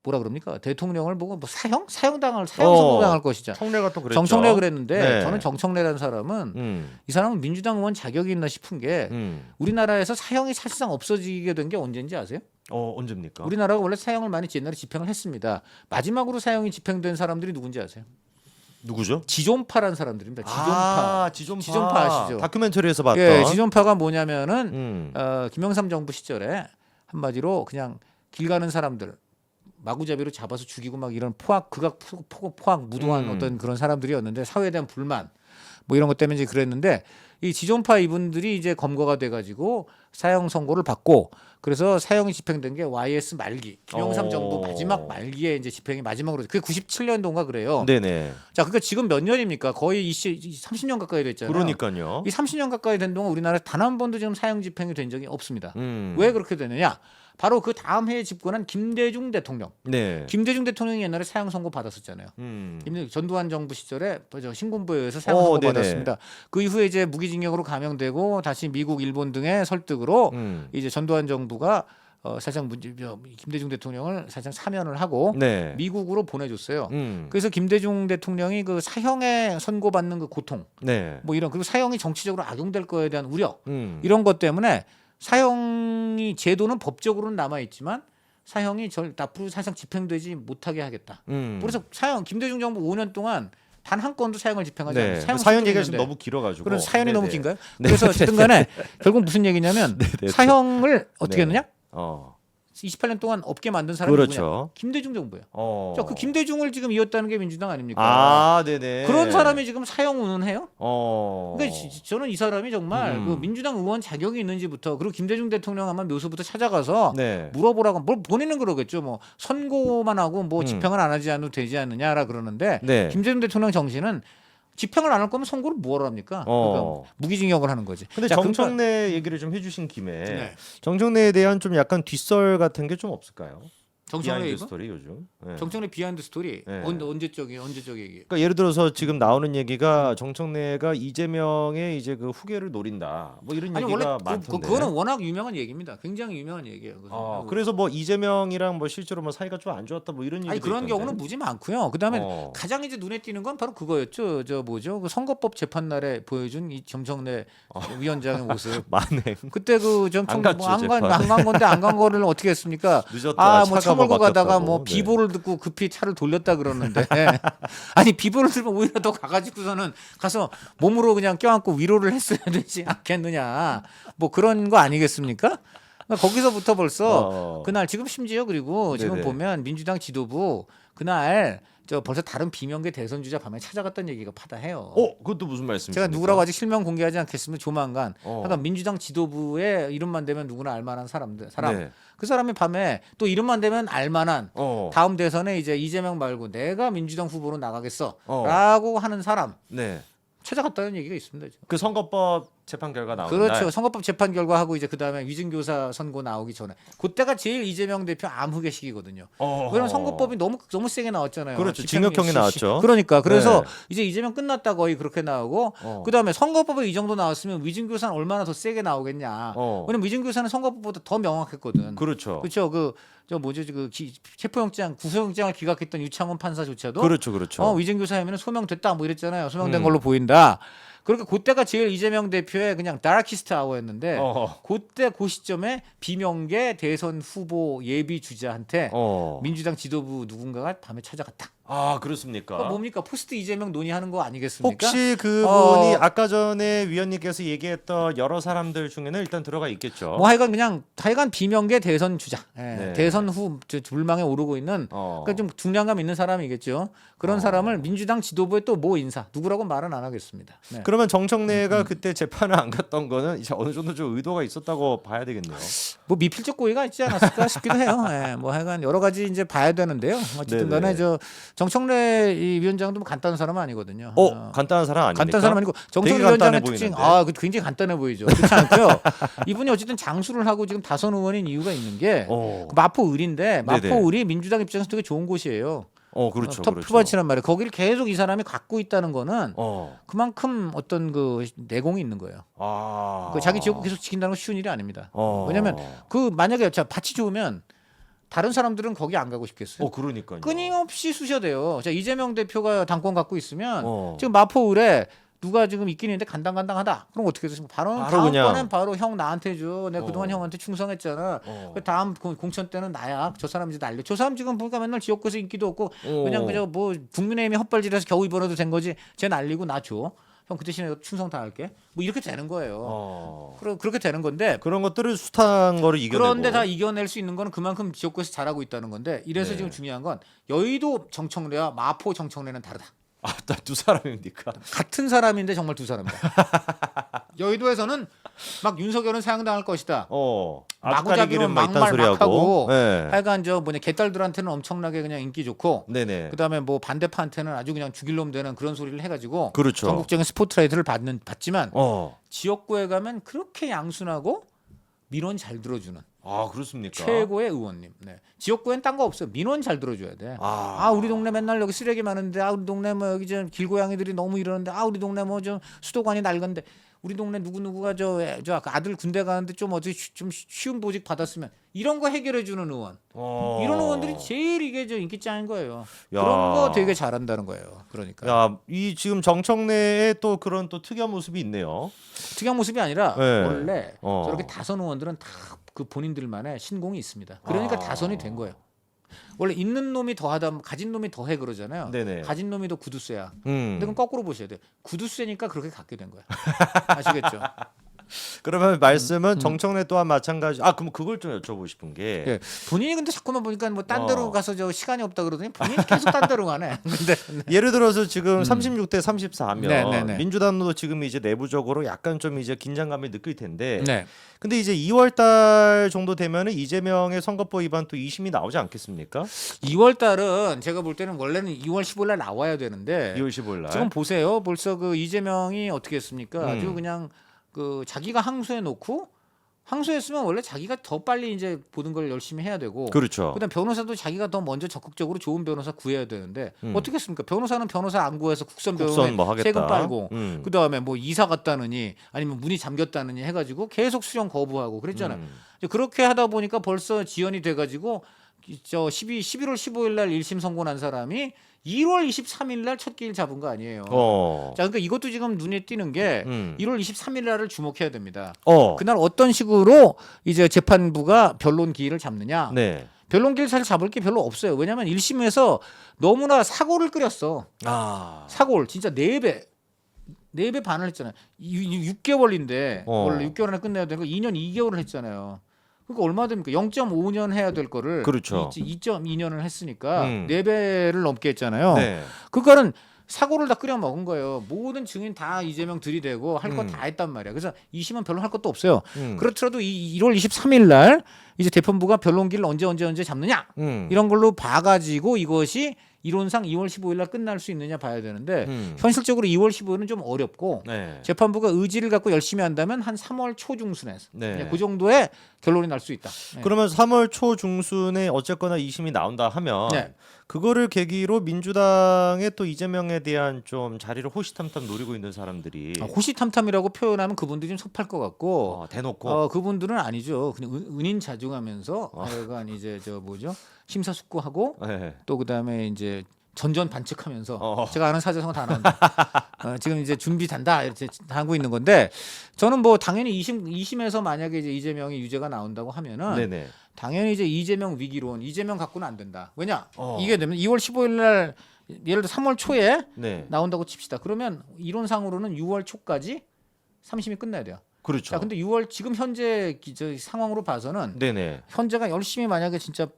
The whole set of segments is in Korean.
뭐라 그럽니까? 대통령을 보고 뭐 사형 선고당할 것이자. 청래가 또 그랬죠. 정청래 그랬는데 네. 저는 정청래라는 사람은 이 사람은 민주당 의원 자격이 있나 싶은 게 우리나라에서 사형이 사실상 없어지게 된 게 언제인지 아세요? 언제입니까? 우리나라가 원래 사형을 많이 옛날에 집행을 했습니다. 마지막으로 사형이 집행된 사람들이 누군지 아세요? 누구죠? 지존파라는 사람들입니다. 지존파. 지존파 아시죠? 다큐멘터리에서 봤던. 예, 지존파가 뭐냐면은 김영삼 정부 시절에 한마디로 그냥 길 가는 사람들 마구잡이로 잡아서 죽이고 막 이런 포악 무도한 어떤 그런 사람들이었는데 사회에 대한 불만 뭐 이런 것 때문에 이제 그랬는데 이 지존파 이분들이 이제 검거가 돼가지고 사형 선고를 받고 그래서 사형이 집행된 게 YS 말기 김영삼 정부 마지막 말기에 이제 집행이 마지막으로 그게 97년도인가 그래요. 네네. 자, 그러니까 지금 몇 년입니까? 거의 30년 가까이 됐잖아요. 그러니까요. 이 30년 가까이 된 동안 우리나라에 단 한 번도 지금 사형 집행이 된 적이 없습니다. 왜 그렇게 되느냐? 바로 그 다음 해에 집권한 김대중 대통령. 네. 김대중 대통령이 옛날에 사형 선고 받았었잖아요. 전두환 정부 시절에 신군부에 의해서 사형 선고 받았습니다. 그 이후에 이제 무기징역으로 감형되고 다시 미국, 일본 등의 설득으로 이제 전두환 정부가 사실상 김대중 대통령을 사실상 사면을 하고 네. 미국으로 보내줬어요. 그래서 김대중 대통령이 그 사형에 선고받는 그 고통, 네. 뭐 이런 그리고 사형이 정치적으로 악용될 거에 대한 우려 이런 것 때문에 사형이 제도는 법적으로는 남아 있지만 사형이 앞으로 사실상 집행되지 못하게 하겠다. 그래서 사형 김대중 정부 5년 동안 단 한 건도 사형을 집행하지 네. 않았어요. 사형 얘기가 지금 너무 길어가지고. 그래서 사연이 네네. 너무 긴가요? 그래서 어쨌든간에 결국 무슨 얘기냐면 사형을 어떻게 했느냐? 28년 동안 없게 만든 사람이 그렇죠. 누구냐? 김대중 정부예요. 자, 그 김대중을 지금 이었다는 게 민주당 아닙니까? 아, 네네. 그런 사람이 지금 사형 운운해요? 그러니까 저는 이 사람이 정말 그 민주당 의원 자격이 있는지부터 그리고 김대중 대통령 아마 묘소부터 찾아가서 네. 물어보라고 뭘 본인은 그러겠죠. 뭐 선고만 하고 뭐 집행을 안 하지 않아도 되지 않느냐라 그러는데 네. 김대중 대통령 정신은 집행을 안 할 거면 선고를 뭐하러 합니까? 그러니까 무기징역을 하는 거지. 근데 자, 정청래 얘기를 좀 해주신 김에 네. 정청래에 대한 좀 약간 뒷설 같은 게 좀 없을까요? 정청래 비하인드 이거? 스토리 요즘. 네. 정청래 비하인드 스토리 네. 언제적 얘기? 그러니까 예를 들어서 지금 나오는 얘기가 정청래가 이재명의 이제 그 후계를 노린다. 뭐 이런 아니 얘기가 원래 많던데. 그거는 워낙 유명한 얘기입니다. 굉장히 유명한 얘기예요. 그래서 뭐 이재명이랑 뭐 실제로 뭐 사이가 좀 안 좋았다 뭐 이런 얘기도 아니 그런 있던데. 경우는 무지 많고요. 그다음에 가장 이제 눈에 띄는 건 바로 그거였죠. 저 뭐죠? 그 선거법 재판 날에 보여준 이 정청래 위원장의 모습. 만행. 그때 그 정청래 안 갔죠, 안 간 건데 안 간 거를 어떻게 했습니까? 늦었다. 뭐 차가 차 몰고 가다가 뭐 네. 비보를 듣고 급히 차를 돌렸다 그러는데 아니 비보를 들면 오히려 더 가가지고서는 가서 몸으로 그냥 껴안고 위로를 했어야 되지 않겠느냐. 뭐 그런 거 아니겠습니까? 그러니까 거기서부터 벌써 그날 지금 심지어 그리고 지금 네네. 보면 민주당 지도부 그날 저 벌써 다른 비명계 대선 주자 밤에 찾아갔다는 얘기가 파다해요. 그것도 무슨 말씀이십니까? 제가 누구라고 아직 실명 공개하지 않겠으면 조만간 어. 그러니까 민주당 지도부의 이름만 되면 누구나 알만한 사람 네. 그 사람이 밤에 또 이름만 되면 알만한 어. 다음 대선에 이제 이재명 말고 내가 민주당 후보로 나가겠어라고 어. 하는 사람 네. 찾아갔다는 얘기가 있습니다. 지금. 그 선거법 재판 결과 나오는 그렇죠. 날. 선거법 재판 결과하고 이제 그다음에 위증교사 선고 나오기 전에 그때가 제일 이재명 대표 암흑의 시기거든요. 왜냐면 선거법이 너무 세게 나왔잖아요. 그렇죠. 집행 징역형이 나왔죠. 그러니까 그래서 네. 이제 이재명 끝났다 거의 그렇게 나오고 그다음에 선거법에 이 정도 나왔으면 위증교사는 얼마나 더 세게 나오겠냐. 왜냐면 위증교사는 선거법보다 더 명확했거든. 그렇죠. 그렇죠. 저 뭐죠? 체포영장, 구속영장을 기각했던 유창훈 판사조차도 그렇죠. 위증교사하면 소명됐다 뭐 이랬잖아요. 소명된 걸로 보인다. 그러니까 그때가 제일 이재명 대표의 그냥 다키스트 아워였는데 그때 그 시점에 비명계 대선 후보 예비 주자한테 민주당 지도부 누군가가 밤에 찾아갔다. 그렇습니까? 뭡니까? 포스트 이재명 논의하는 거 아니겠습니까? 혹시 그분이 아까 전에 위원님께서 얘기했던 여러 사람들 중에는 일단 들어가 있겠죠. 뭐 하여간 비명계 대선 주자, 네. 대선 후 불망에 오르고 있는 그러니까 좀 중량감 있는 사람이겠죠. 그런 사람을 민주당 지도부에 또 모 인사 누구라고 말은 안 하겠습니다. 네. 그러면 정청래가 그때 재판을 안 갔던 거는 이제 어느 정도 좀 의도가 있었다고 봐야 되겠네요. 뭐 미필적 고의가 있지 않았을까 싶기도 해요. 뭐 하여간 여러 가지 이제 봐야 되는데요. 어쨌든간에 저 정청래 이 위원장도 뭐 간단한 사람은 아니거든요. 간단한 사람 아닙니까? 간단한 사람 아니고 정청래 위원장의 특징, 굉장히 간단해 보이죠. 그렇지 않고요. 이분이 어쨌든 장수를 하고 지금 다선 의원인 이유가 있는 게 마포 을인데 마포 을이 민주당 입장에서 되게 좋은 곳이에요. 그렇죠. 톱프바치란 말이에요. 거기를 계속 이 사람이 갖고 있다는 거는 그만큼 어떤 그 내공이 있는 거예요. 그 자기 지역구 계속 지킨다는 건 쉬운 일이 아닙니다. 왜냐하면 그 만약에 밭이 좋으면 다른 사람들은 거기 안 가고 싶겠어요? 그러니까요. 끊임없이 쑤셔대요. 자, 이재명 대표가 당권 갖고 있으면 어. 지금 마포을에 누가 지금 있긴 있는데 간당간당하다. 그럼 어떻게 해서 바로 그냥. 다음번엔 바로 형 나한테 줘. 내가 그동안 어. 형한테 충성했잖아. 그 다음 공천 때는 나야. 저 사람 이제 날려. 저 사람 지금 보니까 맨날 지역구에서 인기도 없고 그냥 그저 뭐 국민의힘이 헛발질해서 겨우 입원해도 된 거지. 쟤 날리고 나 줘. 형 그 대신에 충성 다 할게. 뭐 이렇게 되는 거예요. 그렇게 되는 건데 그런 것들을 숱한 거를 이겨내고. 그런데 다 이겨낼 수 있는 거는 그만큼 지역구에서 잘하고 있다는 건데 이래서 네. 지금 중요한 건 여의도 정청래와 마포 정청래는 다르다. 두 사람입니까? 같은 사람인데 정말 두 사람이다. 여의도에서는 막 윤석열은 사형당할 것이다. 마구잡이로 마구잡이로 있단 막말 소리 막 하고 네. 하여간 저 뭐냐 개딸들한테는 엄청나게 그냥 인기 좋고 네네. 그다음에 뭐 반대파한테는 아주 그냥 죽일 놈 되는 그런 소리를 해가지고 그렇죠. 전국적인 스포트라이트를 받지만 어. 지역구에 가면 그렇게 양순하고 민원 잘 들어주는 그렇습니까? 최고의 의원님. 네. 지역구엔 딴 거 없어요. 민원 잘 들어줘야 돼. 우리 동네 맨날 여기 쓰레기 많은데 우리 동네 뭐 여기 좀 길고양이들이 너무 이러는데 우리 동네 뭐 좀 수도관이 낡은데 우리 동네 누구누구가 저 아들 군대 가는데 좀 어디 좀 쉬운 보직 받았으면 이런 거 해결해 주는 의원. 이런 의원들이 제일 이게 저 인기 짱인 거예요. 야. 그런 거 되게 잘한다는 거예요. 그러니까. 야, 이 지금 정청래에 또 그런 또 특이한 모습이 있네요. 특이한 모습이 아니라 네. 원래 어. 저렇게 다선 의원들은 다 그 본인들만의 신공이 있습니다. 그러니까 다선이 된 거예요. 원래 있는 놈이 더하다 가진 놈이 더해 그러잖아요. 네네. 가진 놈이 더 구두쇠야. 근데 그건 거꾸로 보셔야 돼요. 구두쇠니까 그렇게 갖게 된 거야. 아시겠죠? 그러면 말씀은 정청래 또한 마찬가지. 그럼 그걸 좀 여쭤보고 싶은 게 예. 본인이 근데 자꾸만 보니까 뭐 딴 데로 가서 저 시간이 없다 그러더니 본인이 계속 딴 데로 가네. 근데 예를 들어서 지금 36대 34면 네네네. 민주당도 지금 이제 내부적으로 약간 좀 이제 긴장감을 느낄 텐데. 네. 근데 이제 2월 달 정도 되면은 이재명의 선거법 위반 또 2심이 나오지 않겠습니까? 2월 달은 제가 볼 때는 원래는 2월 15일 날 나와야 되는데 2월 15일 날. 지금 보세요. 벌써 그 이재명이 어떻게 했습니까? 아주 음. 그냥 그 자기가 항소해 놓고 항소했으면 원래 자기가 더 빨리 이제 모든 걸 열심히 해야 되고 그렇죠. 그다음 변호사도 자기가 더 먼저 적극적으로 좋은 변호사 구해야 되는데 어떻게 했습니까? 변호사는 변호사 안 구해서 국선 병원에 뭐 하겠다. 세금 빨고 음. 그다음에 뭐 이사 갔다느니 아니면 문이 잠겼다느니 해가지고 계속 수령 거부하고 그랬잖아요. 이제 그렇게 하다 보니까 벌써 지연이 돼가지고 저 11월 15일 날 1심 선고 난 사람이 1월 23일 날 첫 기일 잡은 거 아니에요. 자, 그러니까 이것도 지금 눈에 띄는 게 1월 23일 날을 주목해야 됩니다. 그날 어떤 식으로 이제 재판부가 변론 기일을 잡느냐. 네. 변론 기일 사실 잡을 게 별로 없어요. 왜냐하면 1심에서 너무나 사고를 끓였어. 사고를 진짜 4배 반을 했잖아요. 6개월인데 원래 6개월 안에 끝내야 되는 거 2년 2개월을 했잖아요. 그러니까 얼마 됩니까? 0.5년 해야 될 거를 그렇죠. 2.2년을 했으니까 4배를 넘게 했잖아요. 네. 그거는 사고를 다 끓여 먹은 거예요. 모든 증인 다 이재명 들이대고 할 거 다 했단 말이야. 그래서 2심은 별로 할 것도 없어요. 그렇더라도 1월 23일 날 이제 재판부가 변론기를 언제 잡느냐 이런 걸로 봐가지고 이것이 이론상 2월 15일 날 끝날 수 있느냐 봐야 되는데 현실적으로 2월 15일은 좀 어렵고 네. 재판부가 의지를 갖고 열심히 한다면 한 3월 초중순에서 네. 그 정도의 결론이 날 수 있다. 네. 그러면 3월 초중순에 어쨌거나 2심이 나온다 하면 네. 그거를 계기로 민주당의 또 이재명에 대한 좀 자리를 호시탐탐 노리고 있는 사람들이 호시탐탐이라고 표현하면 그분들이 좀 섭할 것 같고 대놓고 그분들은 아니죠. 그냥 은인 자중하면서 약간 이제 저 뭐죠 심사숙고하고 네. 또 그다음에 이제 전전 반측하면서 제가 아는 사자성어 다 나온다. 지금 이제 준비 단다 이렇게 하고 있는 건데 저는 뭐 당연히 2심에서 만약에 이제 이재명이 유죄가 나온다고 하면은 네네. 당연히 이제 이재명 위기론 이재명 갖고는 안 된다. 왜냐 이게 되면 2월 15일 날 예를 들어 3월 초에 네. 나온다고 칩시다. 그러면 이론상으로는 6월 초까지 3심이 끝나야 돼요. 그렇죠. 자, 근데 6월 지금 현재 상황으로 봐서는 네네. 현재가 열심히 만약에 진짜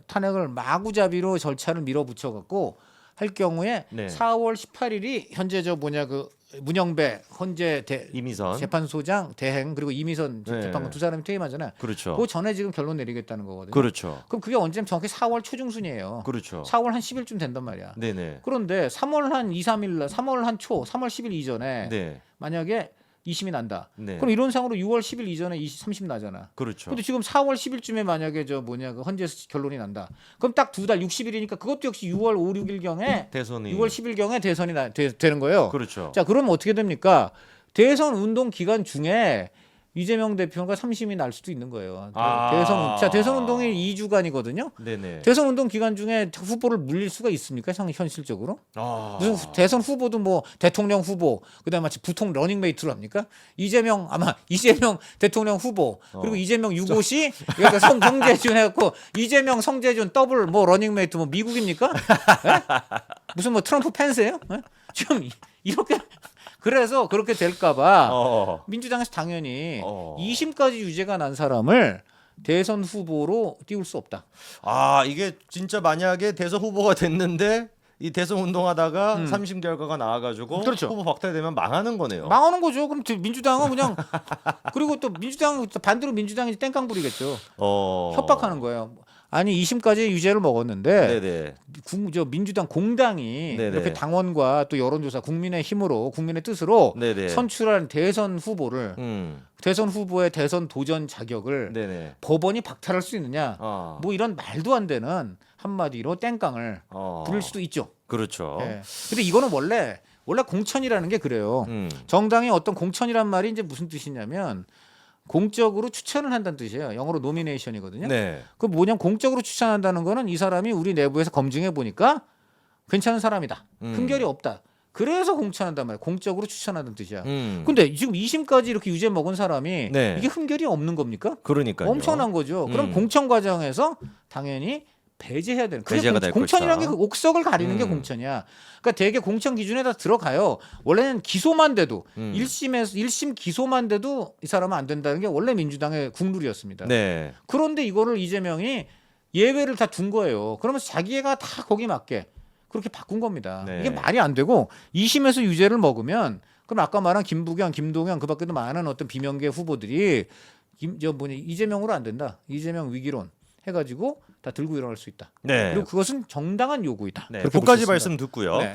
탄핵을 마구잡이로 절차를 밀어붙여 갖고 할 경우에 네. 4월 18일이 현재 그 문영배 헌재 이미선 재판소장 대행 그리고 이미선 네. 재판관 두 사람이 퇴임하잖아요. 그렇죠. 그 전에 지금 결론 내리겠다는 거거든요. 그렇죠. 그럼 그게 언제면 정확히 4월 초중순이에요. 그렇죠. 4월 한 10일쯤 된단 말이야. 네네. 그런데 3월 한 2, 3일 날 3월 한 초, 3월 10일 이전에 네. 만약에 2심이 난다. 네. 그럼 이론상으로 6월 10일 이전에 30 나잖아. 그렇죠. 근데 지금 4월 10일쯤에 만약에 그 헌재에서 결론이 난다. 그럼 딱 2달 60일이니까 그것도 역시 6월 5, 6일 경에 대선이 6월 10일 경에 대선이 되는 거예요. 그렇죠. 자, 그러면 어떻게 됩니까? 대선 운동 기간 중에 이재명 대표가 3심이 날 수도 있는 거예요. 아. 대선 운동이 2주간이거든요. 네네. 대선 운동 기간 중에 후보를 물릴 수가 있습니까? 현실적으로? 아. 무슨 대선 후보도 뭐 대통령 후보, 그다음에 마치 부통 러닝메이트로 합니까? 이재명 대통령 후보 그리고 이재명 유고시 그러니까 성재준 해갖고 이재명 성재준 더블 뭐 러닝메이트 뭐 미국입니까? 예? 무슨 뭐 트럼프 펜스예요? 예? 지금 이렇게 그래서 그렇게 될까봐 민주당에서 당연히 2심까지 유죄가 난 사람을 대선 후보로 띄울 수 없다. 아, 이게 진짜 만약에 대선 후보가 됐는데 이 대선 운동하다가 3심 결과가 나와가지고 그렇죠. 후보 박탈되면 망하는 거네요. 망하는 거죠. 그럼 민주당은 그냥 그리고 또 민주당 반대로 민주당이 땡깡 부리겠죠. 협박하는 거예요. 아니 2심까지 유죄를 먹었는데 네네. 민주당 공당이 네네. 이렇게 당원과 또 여론조사 국민의 힘으로 국민의 뜻으로 네네. 선출한 대선 후보를 대선 후보의 대선 도전 자격을 네네. 법원이 박탈할 수 있느냐? 뭐 이런 말도 안 되는 한마디로 땡깡을 부릴 수도 있죠. 그렇죠. 예. 근데 이거는 원래 공천이라는 게 그래요. 정당의 어떤 공천이란 말이 이제 무슨 뜻이냐면 공적으로 추천을 한다는 뜻이에요. 영어로 노미네이션이거든요. 네. 그 뭐냐면 공적으로 추천한다는 거는 이 사람이 우리 내부에서 검증해 보니까 괜찮은 사람이다. 흠결이 없다. 그래서 공천한단 말이에요. 공적으로 추천한다는 뜻이야. 근데 지금 2심까지 이렇게 유죄 먹은 사람이 네. 이게 흠결이 없는 겁니까? 그러니까요. 엄청난 거죠. 그럼 공천 과정에서 당연히 배제해야 되는. 배제가 될 공천이라는 게 것이다. 그 옥석을 가리는 게 공천이야. 그러니까 대개 공천 기준에다 들어가요. 원래는 기소만 돼도 1심 기소만 돼도 이 사람은 안 된다는 게 원래 민주당의 국룰이었습니다. 네. 그런데 이거를 이재명이 예외를 다 둔 거예요. 그러면서 자기가 다 거기 맞게 그렇게 바꾼 겁니다. 네. 이게 말이 안 되고 2심에서 유죄를 먹으면 그럼 아까 말한 김부겸, 김동연 그밖에도 많은 어떤 비명계 후보들이 이재명으로 안 된다. 이재명 위기론 해가지고 다 들고 일어날 수 있다. 네. 그리고 그것은 정당한 요구이다. 네. 그렇게 볼 끝까지 수 있습니다. 말씀 듣고요. 네.